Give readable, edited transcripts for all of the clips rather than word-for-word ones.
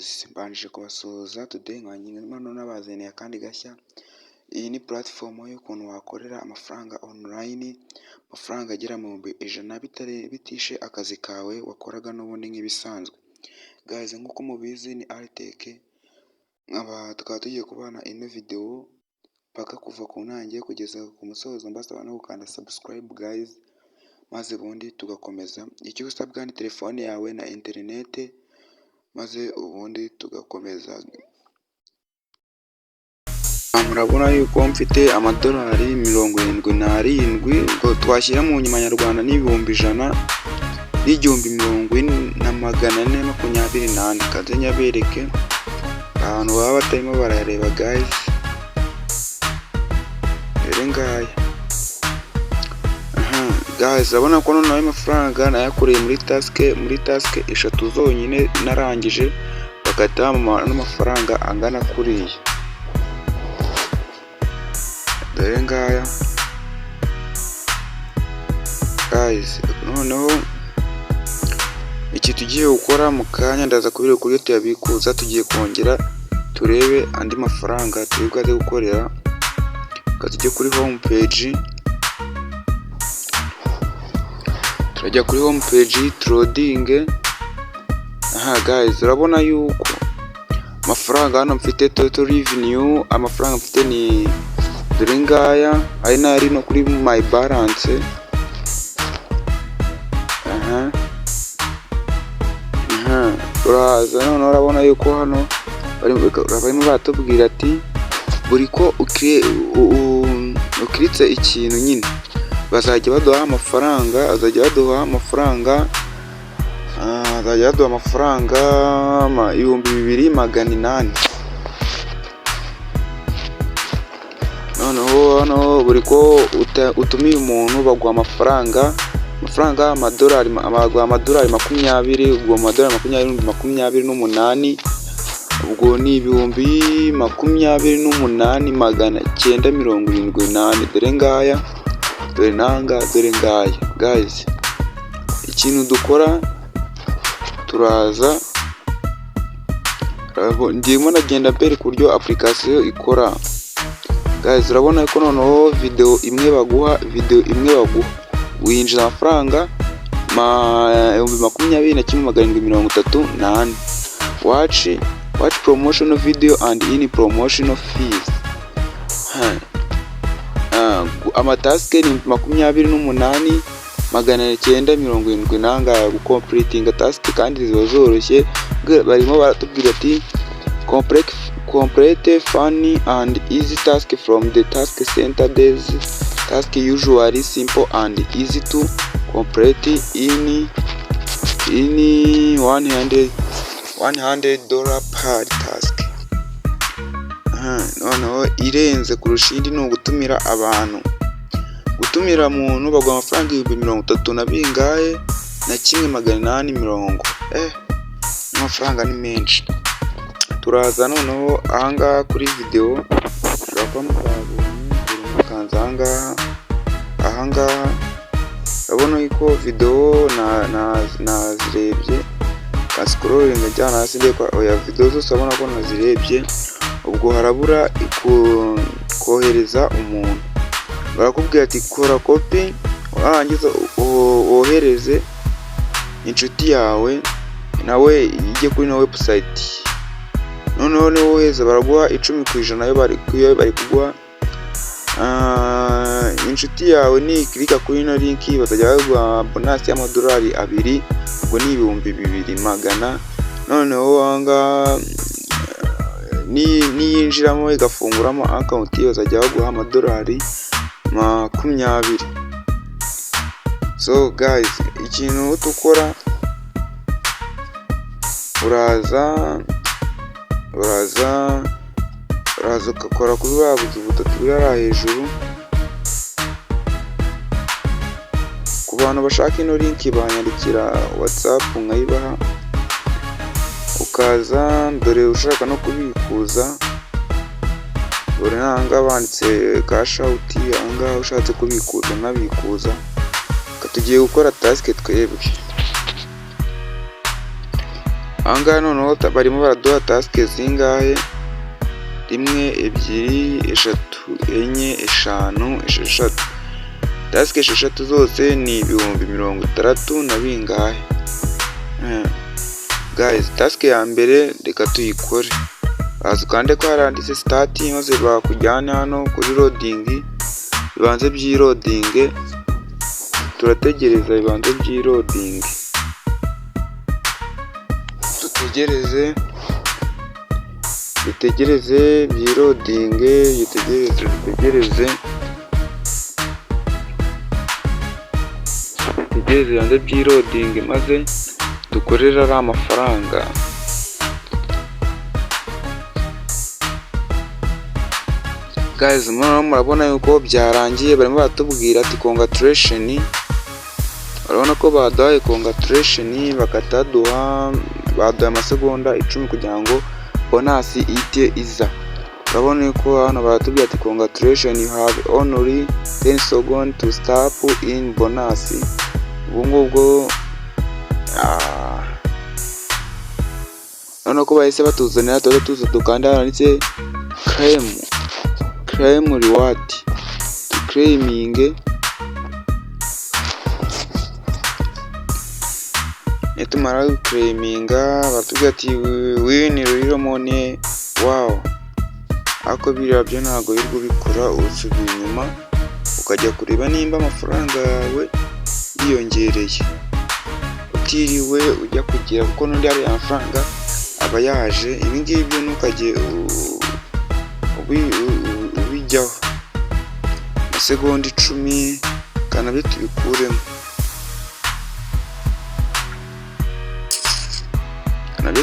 guys, mbanje kubasuhuza today nkanyine nabazaniye akandi gashya. Iyi ni platform y'ukuntu wakorera amafaranga online, amafaranga agera mu 100 bitishe akazi kawe wakoraga n'ubundi nk'ibisanzwe. Guys, nkuko mubizi ni Artech, tukaba tugiye kubana ino video paka kuva ku ntangiye kugeza ku musozo, mbasaba no gukanda subscribe guys, maze ubundi tugakomeza. Icyo usabwa ni telefone yawe na internet, maze ubundi tugakomeza. Murabona yuko mfite amadolari 77, ubwo twashyira mu nyamanyarwanda n'ibihumbi 100 n'igihumbi 428. Kaze nyabereke abantu baba batarimo barareba guys. Rero ngaya guys, urabona ko noneho amafaranga nayakoreye muri task 3 zonyine narangije, bagahita n'amafaranga angana kuriya. Dore ngaya guys, noneho iki tugiye gukora mu kanya ndaza kubira kuri tuyabikuza, tugiye kongera turebe andi mafaranga tubwaze gukorera. Tujye kuri home page, turajya kuri home page trading. Guys, urabona yuko amafaranga hano mfite total revenue, amafaranga mfite ni dore ngaya, ari nari no kuri my balance. Uraza none urabona yuko hano barimo batubwira ati buri ko ukiritse ikintu nyine bazajya baduha amafaranga, azajya baduha amafaranga 2800. Noneho hano buri ko utumiye umuntu baguha amafaranga amadolari 20, ubwo amadolari 28, ubwo ni ibihumbi 28,978. Dore ngaya, dore nanga, dore ngaya guys. Ikintu dukora, turaza ndimo nagenda mbere ku buryo application ikora guys. Urabona ko noneho video imwe baguha winjiza amafaranga 21,738. watch promotional video and in promotional fees. Amatask ni 28,970 nanga gucompleting task, kandi ziba zoroshye. Barimo baratubwira ati complete fun and easy task from the task center. Days task usually simple and easy to complete in $100 per task. Noneho irenze kurusha indi ni ugutumira abantu. Gutumira muntu bagwa amafaranga 30,000 na bingahe na 1,800. Amafaranga ni menshi. Turaza noneho ahangaha kuri video, turava mukanza ahangaha. Urabona yuko video nazirebye, scrolling njyana hasi ndeko oya video zose urabona ko nazirebye. Ubwo harabura kohereza umuntu, barakubwira ati kora copy warangiza wohereze inshuti yawe nawe ijye kuri no website. Noneho ni woheza baraguha 10% nayo bari kuguha. Inshuti yawe ni klika kuri no link bazajya baguha bonus y'amadolari 2, ubwo ni ibihumbi 2,100. Noneho anga ni yinjiramo igafunguramo account bazajya baguha amadolari 20. So guys, ikintu tukora, uraza ukakora kuri babuze butatu biri hejuru. Ku bantu bashaka ino link banyandikira WhatsApp nkayibaha, ukaza dore ushaka no kubikuza. Dore nanga banditse cash out, anga ushatse kubikuza nabikuza. Tugiye gukora task twebwe. Ahangaha noneho barimo baraduha tasike zingahe: 1, 2, 3, 4, 5, 6. Tasike 6 zose ni ibihumbi 60 na bingahe. Guys, tasike ya mbere reka tuyikore. Baza ukande ko haranditse start, maze bakujyana hano kuri loading, bibanze by'iloading. Turategereza bibanze by'iloading, dutegereze by'iloading, dutegereze bibanze by'iloading, maze dukorera ari amafaranga. Guys, murabona yuko byarangiye, barimo batubwira ati congratulation. Urabona ko baduhaye congratulation, bakataduha amasegonda 10 kugira ngo bonus ite iza. Urabona yuko hano baratubwira ati congratulation, you have only 10 seconds to stop in bonus. Ubu ngubwo urabona ko bahise batuzanira tuza dukanda handitse claim reward, claiming. Nitumara claiminga batubwira ati win real money. Wow, ako biriya byo ntago yirwo bikora, usubira inyuma ukajya kureba nimba amafaranga yawe yiyongereye, utiriwe ujya kugira kuko n'undi ari amafaranga aba yaje. Ibi ngibi ntukajye ubijyaho amasegonda 10 kana byo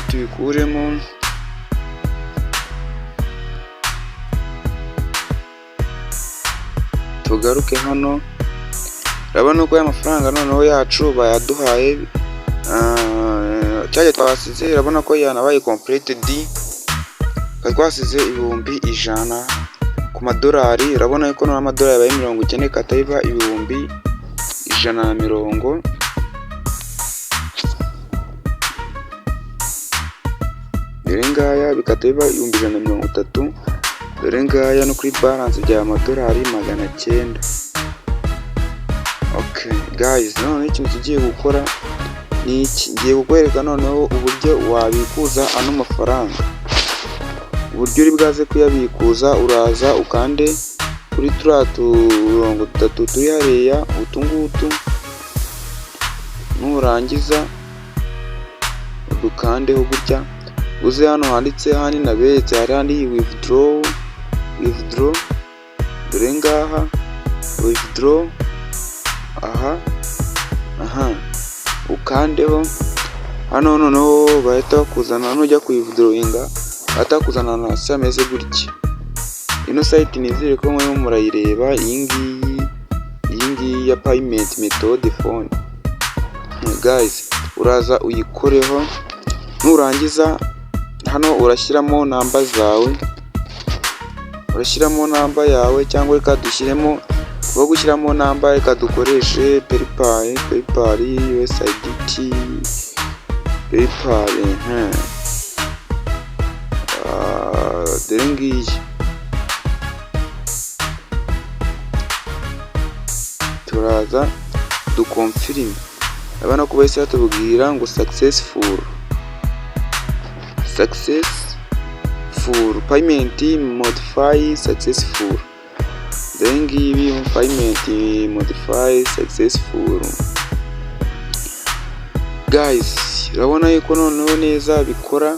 tubikuremo, tugaruke hano. Urabona ko amafaranga noneho yacu bayaduhaye, cyajya twasize. Urabona ko yanabaye completed, twasize ibihumbi 100 ku madolari. Urabona ko n'amadolari yabaye 90 katayiba ibihumbi 150. Dore ngaya bikatayiba ibihumbi 130. Dore ngaya no kuri balance bya amadolari 900. Okay guys, none ikintu tugiye gukora ni iki, ngiye kukwereka noneho uburyo wabikuza ano mafaranga. Uburyo uri bwaze kuyabikuza, uraza ukande kuri turiya turongo 3 turi hariya, utungutu. Nurangiza dukandeho gutya, uze hano handitse hani nabetse harandi withdraw. Dore ngaha withdraw. Ukandeho hano noneho bahita bakuzana, nujya kuyivudrowinga batakuzana na sameze gutya. Ino site nizere ko mwe murayireba. Iyi ngiyi ya payment method phone. Guys, uraza uyikoreho, nurangiza hano urashyiramo namba zawe, urashyiramo namba yawe, cyangwa reka dushyiremo wo gushyiramo namba, reka dukoreshe PayPal, USDT, PayPal. Dore ngiyi turaza dukonfirime. Abana ko bahise batubwira ngo successful payment modify successful. Dore ngibi payment modify successful. Guys, urabona yuko noneho neza bikora.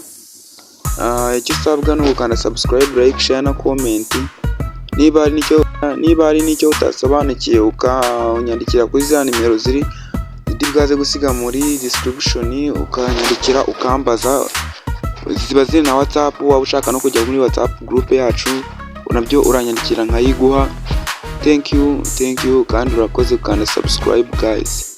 Icyo usabwa ni ugukanda subscribe, like, share na comment. Niba ari nicyo utasobanukiye ukanyandikira kuri za nimero ziri bwaze gusiga muri description, ukanyandikira ukambaza. Ziba ziri na WhatsApp, waba ushaka no kujya muri WhatsApp group yacu nabyo uranyandikira nkayiguha. Thank you kandi urakoze ukanda subscribe guys.